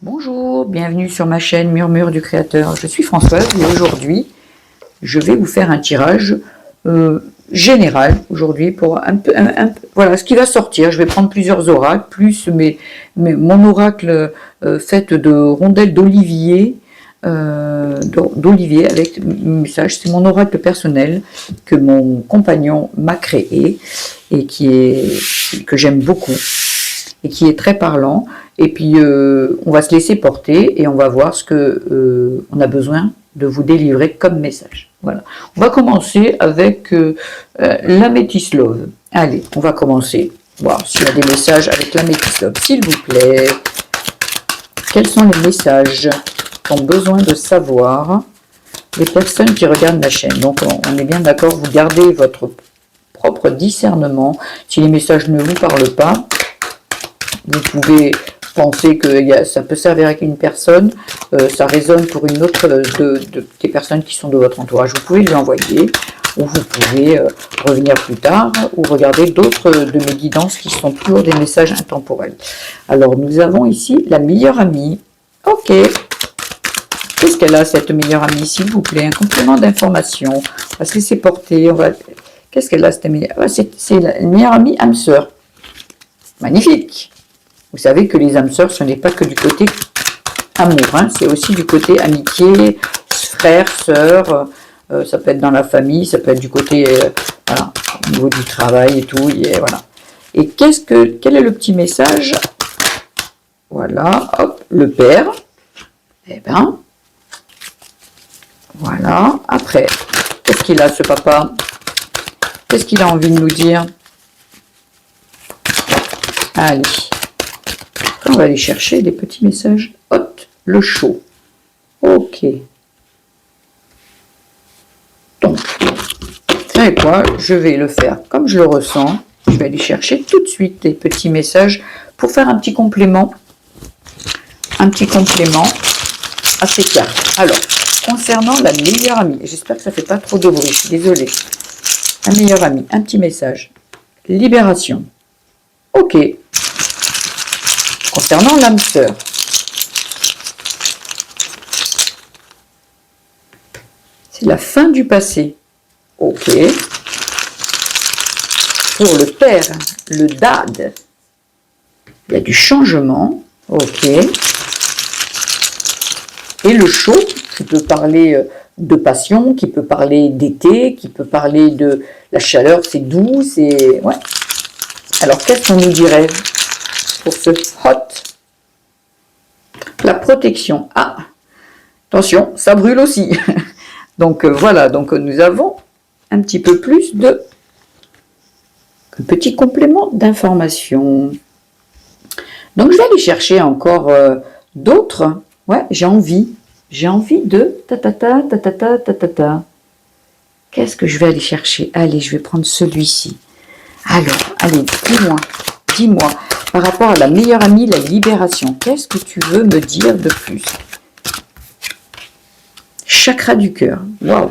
Bonjour, bienvenue sur ma chaîne Murmure du Créateur. Je suis Françoise et aujourd'hui, je vais vous faire un tirage général aujourd'hui pour voilà ce qui va sortir. Je vais prendre plusieurs oracles, plus mon oracle fait de rondelles d'olivier, avec message. C'est mon oracle personnel que mon compagnon m'a créé et que j'aime beaucoup et qui est très parlant. Et puis, on va se laisser porter et on va voir ce que on a besoin de vous délivrer comme message. Voilà. On va commencer avec l'améthyste love. Allez, on va commencer. Voir s'il y a des messages avec l'améthyste love. S'il vous plaît, quels sont les messages qu'ont besoin de savoir les personnes qui regardent la chaîne? Donc, on est bien d'accord, vous gardez votre propre discernement. Si les messages ne vous parlent pas, vous pouvez penser que ça peut servir avec une personne, ça résonne pour une autre des personnes qui sont de votre entourage. Vous pouvez lui envoyer, ou vous pouvez revenir plus tard, ou regarder d'autres de mes guidances qui sont toujours des messages intemporels. Alors, nous avons ici la meilleure amie. Ok. Qu'est-ce qu'elle a, cette meilleure amie, s'il vous plaît? Un complément d'information. On va se laisser porter. Qu'est-ce qu'elle a, cette meilleure amie? C'est la meilleure amie âme sœur. Magnifique. Vous savez que les âmes sœurs, ce n'est pas que du côté amour, hein, c'est aussi du côté amitié, frère, sœur, ça peut être dans la famille, ça peut être du côté, voilà, au niveau du travail et tout, et voilà. Et quel est le petit message? Voilà, hop, le père, eh ben, voilà, après, qu'est-ce qu'il a ce papa? Qu'est-ce qu'il a envie de nous dire? Allez. On va aller chercher des petits messages. Hot, le chaud. Ok. Donc, vous savez quoi? Je vais le faire comme je le ressens. Je vais aller chercher tout de suite des petits messages pour faire un petit complément. Un petit complément à ces cartes. Alors, concernant la meilleure amie, j'espère que ça ne fait pas trop de bruit, je suis désolée. La meilleure amie, un petit message. Libération. Ok. Concernant l'âme sœur, c'est la fin du passé. Ok. Pour le père, le dad, il y a du changement. Ok. Et le chaud, qui peut parler de passion, qui peut parler d'été, qui peut parler de la chaleur, c'est doux, c'est... Ouais. Alors, qu'est-ce qu'on nous dirait pour ce hot? La protection. Ah, attention, ça brûle aussi. Donc voilà, donc nous avons un petit peu plus de un petit complément d'information. Donc je vais aller chercher encore d'autres. Ouais, j'ai envie de ta-ta-ta, ta-ta-ta, ta-ta-ta. Qu'est-ce que je vais aller chercher? Allez, je vais prendre celui-ci. Alors, allez, dis-moi. Par rapport à la meilleure amie, la libération, qu'est-ce que tu veux me dire de plus? Chakra du cœur. Waouh.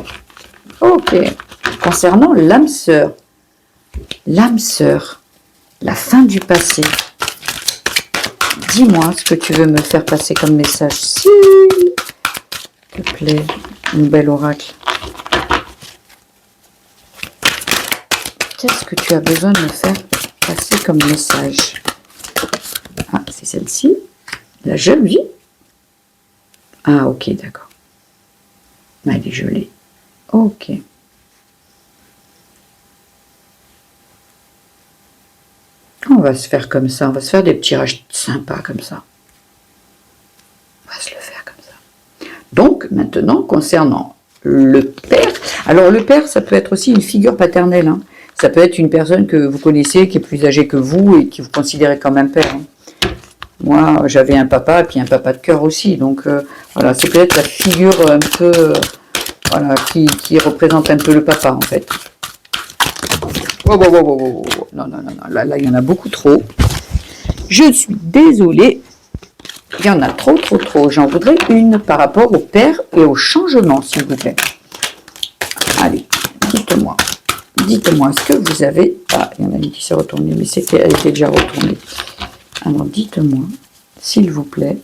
Ok. Concernant l'âme sœur, la fin du passé. Dis-moi ce que tu veux me faire passer comme message. S'il te plaît, une belle oracle. Qu'est-ce que tu as besoin de me faire passer comme message? Ah, c'est celle-ci. La jeune vie. Ah, ok, d'accord. Elle est jolie. Ok. On va se faire comme ça. On va se faire des petits tirages sympas comme ça. On va se le faire comme ça. Donc, maintenant, concernant le père. Alors, le père, ça peut être aussi une figure paternelle. Hein. Ça peut être une personne que vous connaissez, qui est plus âgée que vous et qui vous considérez comme un père. Hein. Moi, j'avais un papa, et puis un papa de cœur aussi. Donc, voilà, c'est peut-être la figure un peu, voilà, qui représente un peu le papa, en fait. Oh, non, là, il y en a beaucoup trop. Je suis désolée. Il y en a trop. J'en voudrais une par rapport au père et au changement, s'il vous plaît. Allez, dites-moi, est-ce que vous avez... Ah, il y en a une qui s'est retournée, mais elle était déjà retournée. Alors, dites-moi, s'il vous plaît,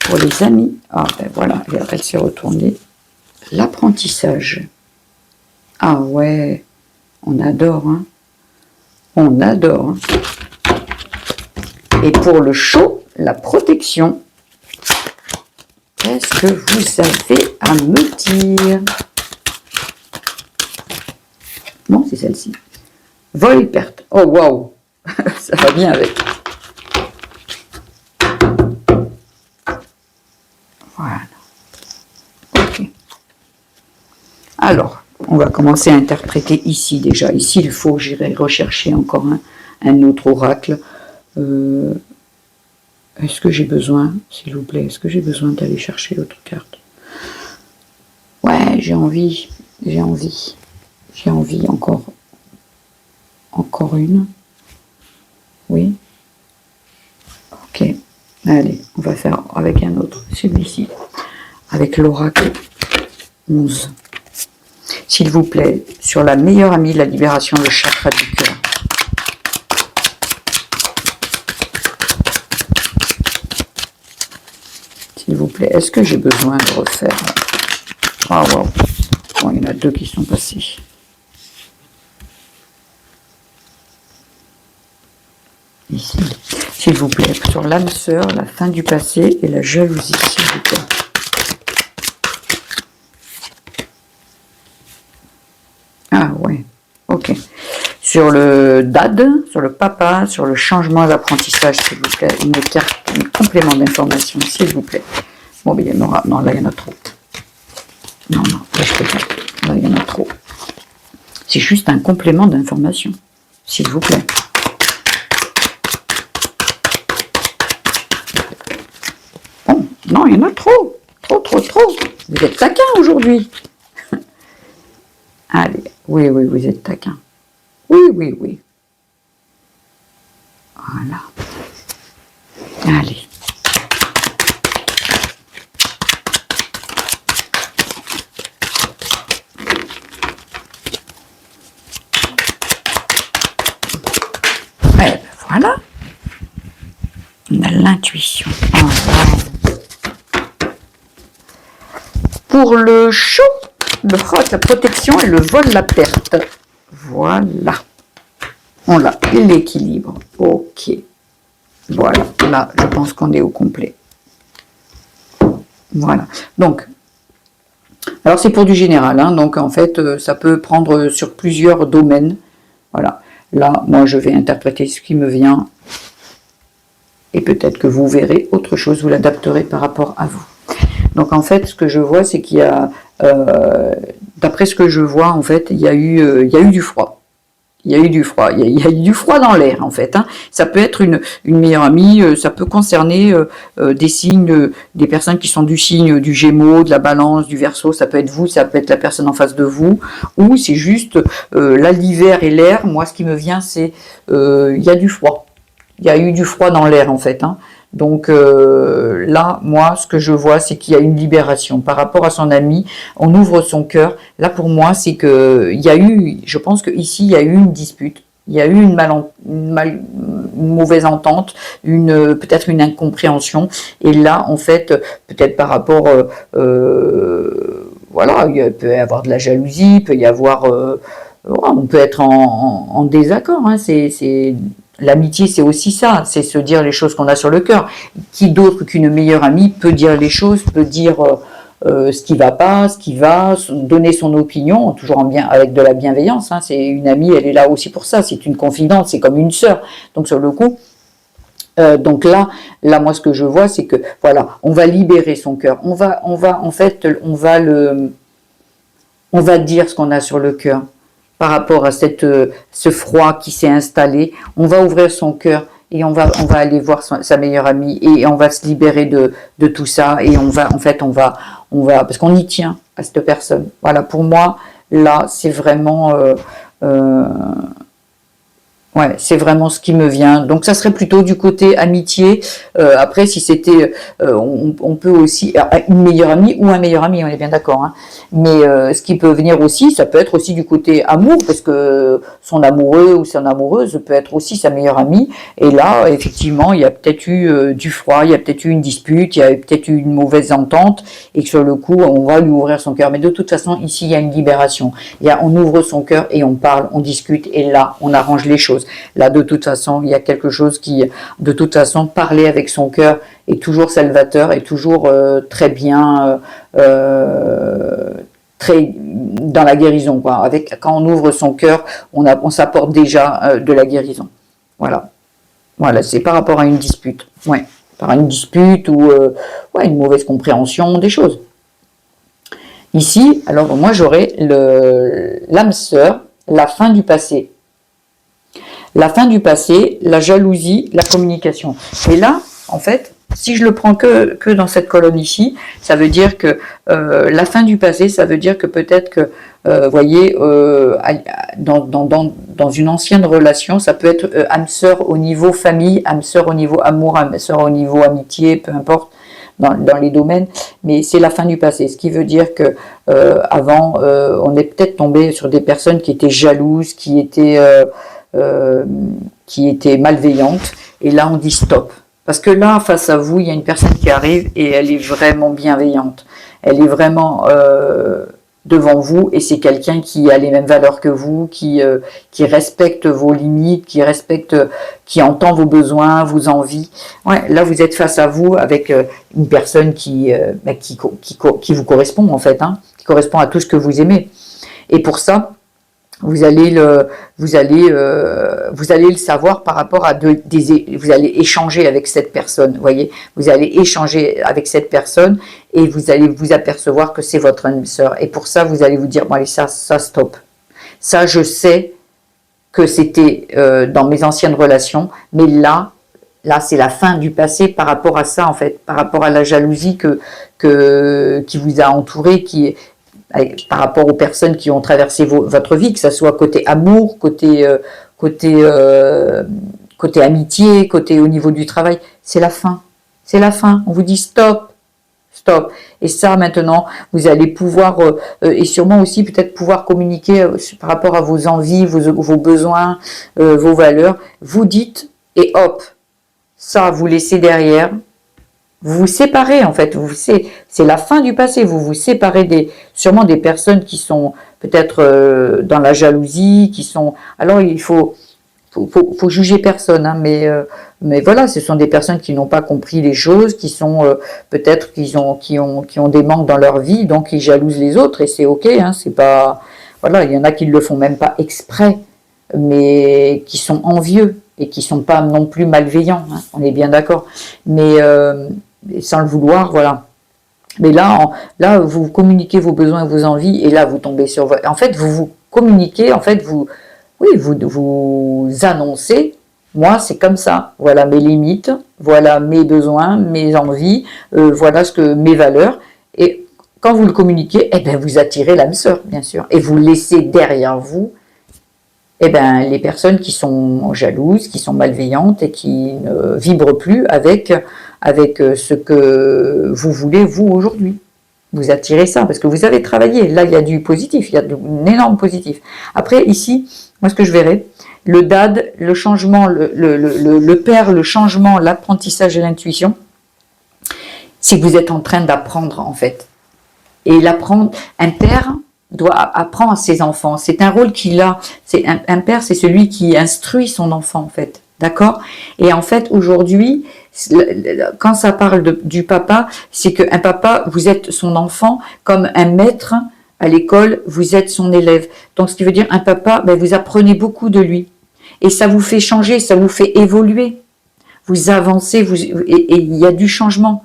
pour les amis. Ah ben voilà, elle s'est retournée. L'apprentissage. Ah ouais, on adore, hein. On adore. Hein. Et pour le chaud, la protection. Qu'est-ce que vous avez à me dire? Non, c'est celle-ci. Vol et perte. Oh, waouh. Ça va bien avec. Voilà. Ok. Alors, on va commencer à interpréter ici déjà. Ici, il faut que j'irai rechercher encore un autre oracle. Est-ce que j'ai besoin, s'il vous plaît, est-ce que j'ai besoin d'aller chercher l'autre carte? Ouais, j'ai envie encore une. Oui. Ok. Allez, on va faire avec un autre, celui-ci, avec l'oracle 11. S'il vous plaît, sur la meilleure amie de la libération, le chakra du cœur. S'il vous plaît, est-ce que j'ai besoin de refaire? Ah, wow. Bon, il y en a deux qui sont passés. Ici. S'il vous plaît, sur l'âme sœur, la fin du passé et la jalousie, s'il vous plaît. Ah, ouais. Ok. Sur le dad, sur le papa, sur le changement d'apprentissage, s'il vous plaît, une carte, un complément d'information, s'il vous plaît. Bon, mais il y en aura, non, là, il y en a trop. Non, là, je peux pas. Là, il y en a trop. C'est juste un complément d'information, s'il vous plaît. Bon, non, il y en a trop. Trop. Vous êtes taquin aujourd'hui. Allez, oui, vous êtes taquin. Oui. Voilà. Allez. Voilà. On a l'intuition. Oh, wow. Pour le chaud, le frotte, la protection et le vol, la perte. Voilà. On l'a. L'équilibre. Ok. Voilà. Là, je pense qu'on est au complet. Voilà. Donc, alors c'est pour du général. Hein, donc, en fait, ça peut prendre sur plusieurs domaines. Voilà. Là, moi, je vais interpréter ce qui me vient. Et peut-être que vous verrez autre chose. Vous l'adapterez par rapport à vous. Donc, en fait, ce que je vois, c'est qu'il y a... d'après ce que je vois, en fait, il y a eu du froid. Il y a eu du froid. Il y a eu du froid dans l'air, en fait. Hein. Ça peut être une meilleure amie. Ça peut concerner des signes, des personnes qui sont du signe du Gémeaux, de la Balance, du Verseau. Ça peut être vous, ça peut être la personne en face de vous. Ou c'est juste là, l'hiver et l'air. Moi, ce qui me vient, c'est il y a du froid. Il y a eu du froid dans l'air, en fait. Hein. Donc là, moi, ce que je vois, c'est qu'il y a une libération par rapport à son ami. On ouvre son cœur. Là, pour moi, c'est que il y a eu, je pense qu'ici, il y a eu une dispute. Il y a eu une mauvaise entente, peut-être une incompréhension. Et là, en fait, peut-être par rapport, voilà, il peut y avoir de la jalousie, il peut y avoir, on peut être en désaccord. Hein, l'amitié, c'est aussi ça, c'est se dire les choses qu'on a sur le cœur. Qui d'autre qu'une meilleure amie peut dire les choses, peut dire ce qui va pas, ce qui va, donner son opinion, toujours avec de la bienveillance. Hein. C'est une amie, elle est là aussi pour ça. C'est une confidente, c'est comme une sœur. Donc sur le coup, donc là, moi, ce que je vois, c'est que voilà, on va libérer son cœur. On va dire ce qu'on a sur le cœur. Par rapport à ce froid qui s'est installé, on va ouvrir son cœur et on va aller voir sa meilleure amie et on va se libérer de tout ça et on va parce qu'on y tient à cette personne. Voilà, pour moi, là, c'est vraiment Ouais, c'est vraiment ce qui me vient. Donc ça serait plutôt du côté amitié. Après, si c'était, on peut aussi une meilleure amie ou un meilleur ami, on est bien d'accord. Hein. Mais ce qui peut venir aussi, ça peut être aussi du côté amour, parce que son amoureux ou son amoureuse peut être aussi sa meilleure amie. Et là, effectivement, il y a peut-être eu du froid, il y a peut-être eu une dispute, il y a peut-être eu une mauvaise entente, et que sur le coup, on va lui ouvrir son cœur. Mais de toute façon, ici, il y a une libération. On ouvre son cœur et on parle, on discute, et là, on arrange les choses. Là, de toute façon, il y a quelque chose qui, de toute façon, parler avec son cœur est toujours salvateur, est toujours très bien, très dans la guérison, quoi. Quand on ouvre son cœur, on s'apporte déjà de la guérison. Voilà. Voilà, c'est par rapport à une dispute. Ouais. Par une dispute ou ouais, une mauvaise compréhension des choses. Ici, alors moi j'aurais l'âme sœur, la fin du passé. La fin du passé, la jalousie, la communication. Et là, en fait, si je le prends que dans cette colonne ici, ça veut dire que la fin du passé, ça veut dire que peut-être que, voyez, dans une ancienne relation, ça peut être âme sœur au niveau famille, âme sœur au niveau amour, âme sœur au niveau amitié, peu importe. Dans les domaines, mais c'est la fin du passé, ce qui veut dire que avant, on est peut-être tombé sur des personnes qui étaient jalouses, qui étaient malveillantes, et là on dit stop. Parce que là, face à vous, il y a une personne qui arrive et elle est vraiment bienveillante. Elle est vraiment devant vous et c'est quelqu'un qui a les mêmes valeurs que vous, qui respecte vos limites, qui entend vos besoins, vos envies. Ouais, là, vous êtes face à vous avec une personne qui vous correspond en fait, hein, qui correspond à tout ce que vous aimez. Et pour ça, vous allez le savoir par rapport à vous allez échanger avec cette personne, voyez, vous allez échanger avec cette personne et vous allez vous apercevoir que c'est votre âme sœur. Et pour ça, vous allez vous dire, bon allez, ça stop. Ça, je sais que c'était dans mes anciennes relations, mais là, c'est la fin du passé par rapport à ça, en fait, par rapport à la jalousie qui vous a entouré, par rapport aux personnes qui ont traversé votre vie, que ce soit côté amour, côté amitié, côté au niveau du travail, c'est la fin. C'est la fin. On vous dit stop, stop. Et ça, maintenant, vous allez pouvoir, et sûrement aussi peut-être pouvoir communiquer par rapport à vos envies, vos besoins, vos valeurs. Vous dites, et hop, ça, vous laissez derrière. Vous vous séparez en fait, c'est la fin du passé, vous vous séparez sûrement des personnes qui sont peut-être dans la jalousie, alors il faut juger personne, hein, mais voilà, ce sont des personnes qui n'ont pas compris les choses, qui sont peut-être qui ont des manques dans leur vie, donc ils jalousent les autres et c'est ok, hein, c'est pas, voilà, il y en a qui ne le font même pas exprès, mais qui sont envieux et qui sont pas non plus malveillants, hein, on est bien d'accord, mais sans le vouloir, voilà. Mais là, vous communiquez vos besoins et vos envies, et là, vous tombez sur... En fait, vous communiquez, en fait, vous annoncez, moi, c'est comme ça. Voilà mes limites, voilà mes besoins, mes envies, voilà mes valeurs. Et quand vous le communiquez, eh ben, vous attirez l'âme sœur, bien sûr. Et vous laissez derrière vous eh ben, les personnes qui sont jalouses, qui sont malveillantes et qui ne vibrent plus avec ce que vous voulez, vous, aujourd'hui. Vous attirez ça, parce que vous avez travaillé. Là, il y a du positif, il y a un énorme positif. Après, ici, moi, ce que je verrais, le DAD, le changement, le père, le changement, l'apprentissage et l'intuition, c'est que vous êtes en train d'apprendre, en fait. Et l'apprendre, un père doit apprendre à ses enfants. C'est un rôle qu'il a. Un père, c'est celui qui instruit son enfant, en fait. D'accord? Et en fait, aujourd'hui, quand ça parle du papa, c'est qu'un papa, vous êtes son enfant, comme un maître à l'école, vous êtes son élève. Donc, ce qui veut dire, un papa, ben, vous apprenez beaucoup de lui. Et ça vous fait changer, ça vous fait évoluer. Vous avancez, et il y a du changement.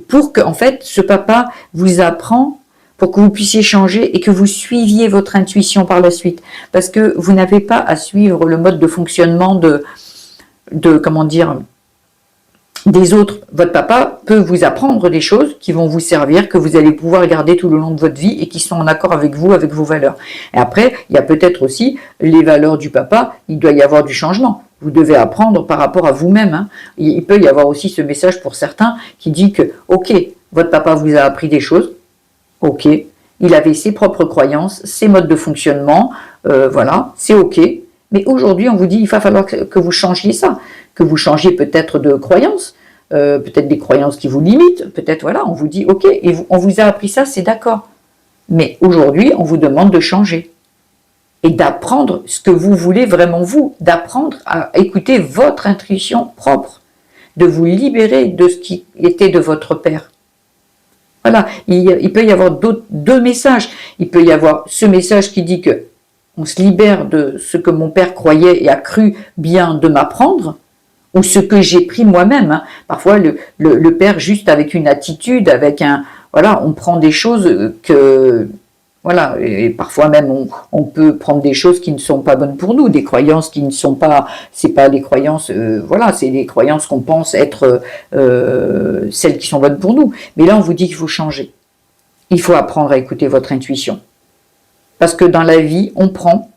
Pour que, en fait, ce papa vous apprend pour que vous puissiez changer et que vous suiviez votre intuition par la suite. Parce que vous n'avez pas à suivre le mode de fonctionnement comment dire, des autres. Votre papa peut vous apprendre des choses qui vont vous servir, que vous allez pouvoir garder tout le long de votre vie et qui sont en accord avec vous, avec vos valeurs. Et après, il y a peut-être aussi les valeurs du papa, il doit y avoir du changement. Vous devez apprendre par rapport à vous-même. Hein. Il peut y avoir aussi ce message pour certains qui dit que, ok, votre papa vous a appris des choses, ok, il avait ses propres croyances, ses modes de fonctionnement, voilà, c'est ok. Mais aujourd'hui, on vous dit, il va falloir que vous changiez ça, que vous changiez peut-être de croyances, peut-être des croyances qui vous limitent, peut-être, voilà, on vous dit, ok, et on vous a appris ça, c'est d'accord. Mais aujourd'hui, on vous demande de changer et d'apprendre ce que vous voulez vraiment vous, d'apprendre à écouter votre intuition propre, de vous libérer de ce qui était de votre père. Voilà, il peut y avoir deux messages. Il peut y avoir ce message qui dit que on se libère de ce que mon père croyait et a cru bien de m'apprendre, ou ce que j'ai pris moi-même. Hein. Parfois, le père, juste avec une attitude, avec un... Voilà, on prend des choses que... Voilà, et parfois même on peut prendre des choses qui ne sont pas bonnes pour nous, des croyances qui ne sont pas, c'est pas des croyances, voilà, c'est des croyances qu'on pense être celles qui sont bonnes pour nous. Mais là, on vous dit qu'il faut changer. Il faut apprendre à écouter votre intuition. Parce que dans la vie, on prend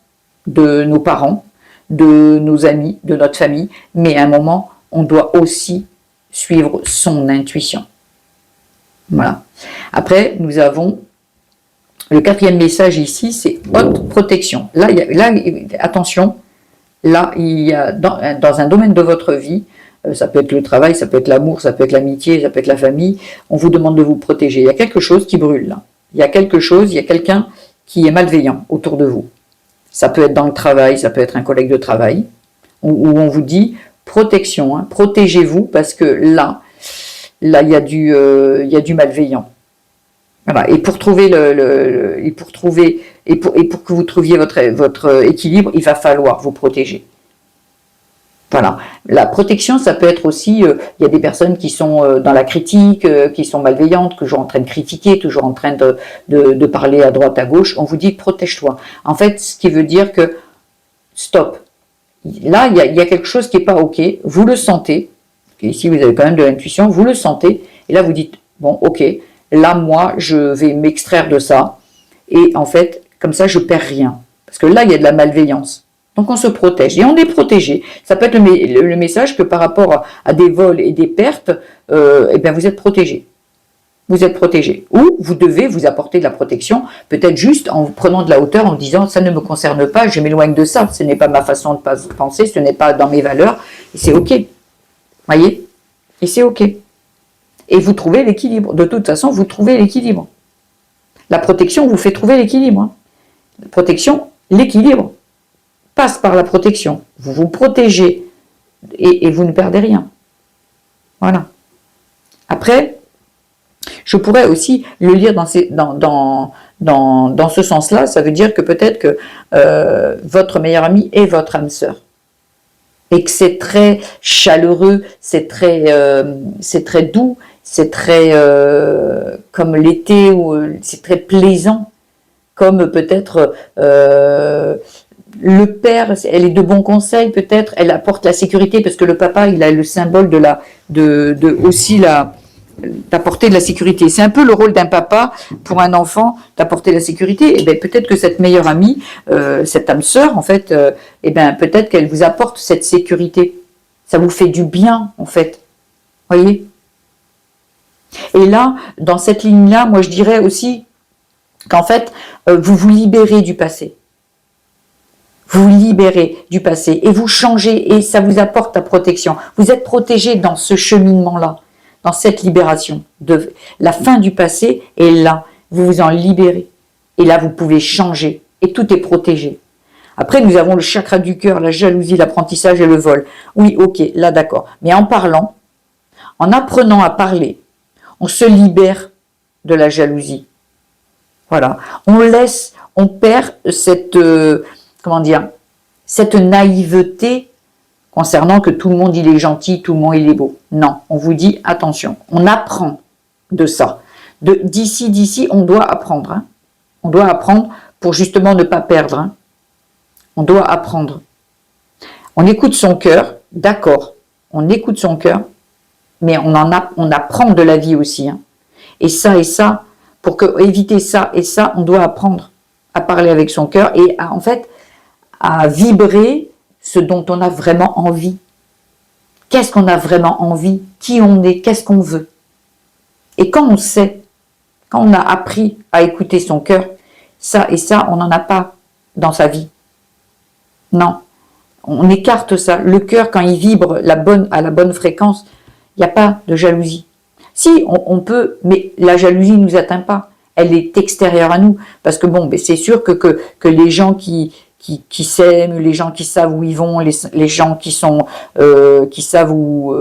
de nos parents, de nos amis, de notre famille, mais à un moment, on doit aussi suivre son intuition. Voilà. Après, nous avons le quatrième message ici, c'est haute protection. Là, attention, là, il y a dans un domaine de votre vie, ça peut être le travail, ça peut être l'amour, ça peut être l'amitié, ça peut être la famille, on vous demande de vous protéger. Il y a quelque chose qui brûle là. Il y a quelque chose, il y a quelqu'un qui est malveillant autour de vous. Ça peut être dans le travail, ça peut être un collègue de travail, où on vous dit protection, hein, protégez-vous parce que là, il y a du malveillant. Voilà. Et pour trouver pour que vous trouviez votre équilibre, il va falloir vous protéger. Voilà. La protection, ça peut être aussi, il y a des personnes qui sont dans la critique, qui sont malveillantes, toujours en train de critiquer, toujours en train de parler à droite, à gauche. On vous dit protège-toi. En fait, ce qui veut dire que stop. Là, il y a quelque chose qui n'est pas ok. Vous le sentez. Ici, vous avez quand même de l'intuition. Vous le sentez. Et là, vous dites bon, ok. Là, moi, je vais m'extraire de ça. Et en fait, comme ça, je perds rien. Parce que là, il y a de la malveillance. Donc, on se protège. Et on est protégé. Ça peut être le message que par rapport à des vols et des pertes, eh bien, vous êtes protégé. Vous êtes protégé. Ou vous devez vous apporter de la protection, peut-être juste en prenant de la hauteur, en disant, ça ne me concerne pas, je m'éloigne de ça. Ce n'est pas ma façon de penser, ce n'est pas dans mes valeurs. Et c'est OK. Voyez? Et c'est OK. Et vous trouvez l'équilibre. De toute façon, vous trouvez l'équilibre. La protection vous fait trouver l'équilibre. Hein. La protection, l'équilibre passe par la protection. Vous vous protégez et vous ne perdez rien. Voilà. Après, je pourrais aussi le lire dans ce sens-là. Ça veut dire que peut-être que votre meilleur ami est votre âme sœur. Et que c'est très chaleureux, c'est très doux, c'est très comme l'été, c'est très plaisant, comme peut-être le père, elle est de bons conseils, peut-être, elle apporte la sécurité, parce que le papa, il a le symbole aussi d'apporter de la sécurité. C'est un peu le rôle d'un papa pour un enfant, d'apporter la sécurité. Et bien peut-être que cette meilleure amie, cette âme sœur, en fait, et bien peut-être qu'elle vous apporte cette sécurité. Ça vous fait du bien, en fait. Voyez? Et là, dans cette ligne-là, moi je dirais aussi qu'en fait, vous vous libérez du passé. Vous vous libérez du passé et vous changez et ça vous apporte la protection. Vous êtes protégé dans ce cheminement-là, dans cette libération. La fin du passé est là, vous vous en libérez. Et là, vous pouvez changer et tout est protégé. Après, nous avons le chakra du cœur, la jalousie, l'apprentissage et le vol. Oui, ok, là d'accord. Mais en parlant, en apprenant à parler, on se libère de la jalousie. Voilà. On perd cette, cette naïveté concernant que tout le monde il est gentil, tout le monde il est beau. Non, on vous dit attention, on apprend de ça. D'ici, on doit apprendre. Hein. On doit apprendre pour justement ne pas perdre. Hein. On doit apprendre. On écoute son cœur, d'accord, on écoute son cœur, mais on apprend de la vie aussi. Hein. Et ça, pour éviter ça et ça, on doit apprendre à parler avec son cœur et en fait, à vibrer ce dont on a vraiment envie. Qu'est-ce qu'on a vraiment envie? Qui on est? Qu'est-ce qu'on veut? Et quand on sait, quand on a appris à écouter son cœur, ça et ça, on n'en a pas dans sa vie. Non, on écarte ça. Le cœur, quand il vibre à la bonne fréquence, il n'y a pas de jalousie. Si, on peut, mais la jalousie ne nous atteint pas. Elle est extérieure à nous. Parce que bon, c'est sûr que les gens qui s'aiment, les gens qui savent où ils vont, les gens qui savent où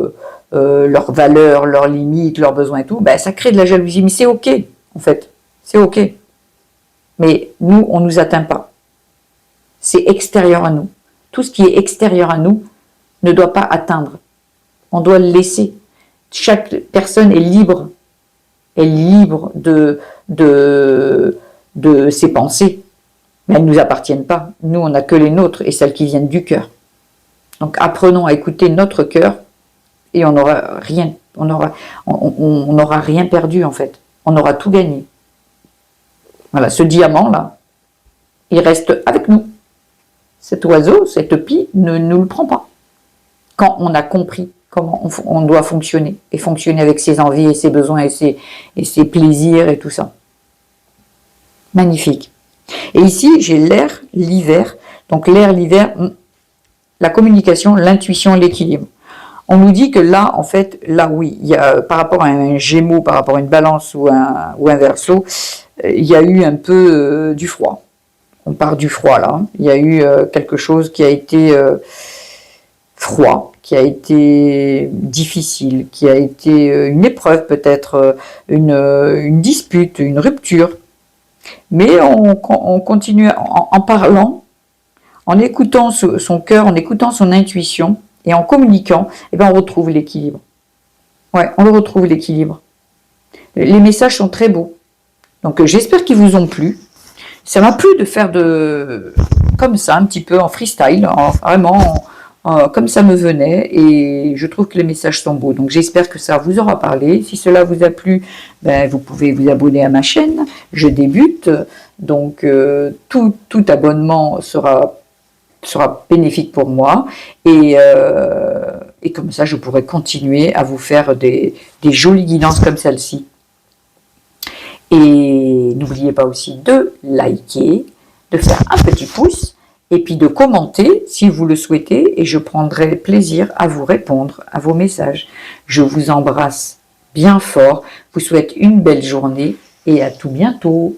leurs valeurs, leurs limites, leurs besoins et tout, ben, ça crée de la jalousie. Mais c'est ok, en fait. C'est ok. Mais nous, on ne nous atteint pas. C'est extérieur à nous. Tout ce qui est extérieur à nous ne doit pas atteindre. On doit le laisser. Chaque personne est libre de ses pensées, mais elles ne nous appartiennent pas. Nous, on n'a que les nôtres et celles qui viennent du cœur. Donc, apprenons à écouter notre cœur et on n'aura rien, on n'aura rien perdu en fait. On aura tout gagné. Voilà, ce diamant-là, il reste avec nous. Cet oiseau, cette pie, ne nous le prend pas. Quand on a compris comment on doit fonctionner, et fonctionner avec ses envies et ses besoins et ses plaisirs et tout ça. Magnifique. Et ici, j'ai l'air, l'hiver. Donc l'air, l'hiver, la communication, l'intuition, l'équilibre. On nous dit que là, en fait, là oui, il y a, par rapport à un Gémeaux, par rapport à une Balance ou un Verseau, il y a eu un peu du froid. On part du froid là. Il y a eu quelque chose qui a été froid, qui a été difficile, qui a été une épreuve peut-être, une dispute, une rupture. Mais on continue en parlant, en écoutant son cœur, en écoutant son intuition et en communiquant, et ben on retrouve l'équilibre. Ouais, on le retrouve l'équilibre. Les messages sont très beaux. Donc j'espère qu'ils vous ont plu. Ça m'a plu de faire comme ça, un petit peu en freestyle, vraiment comme ça me venait, et je trouve que les messages sont beaux. Donc j'espère que ça vous aura parlé. Si cela vous a plu, ben, vous pouvez vous abonner à ma chaîne. Je débute, donc tout abonnement sera bénéfique pour moi, et comme ça je pourrai continuer à vous faire des jolies guidances comme celle-ci. Et n'oubliez pas aussi de liker, de faire un petit pouce, et puis de commenter si vous le souhaitez, et je prendrai plaisir à vous répondre à vos messages. Je vous embrasse bien fort, vous souhaite une belle journée, et à tout bientôt.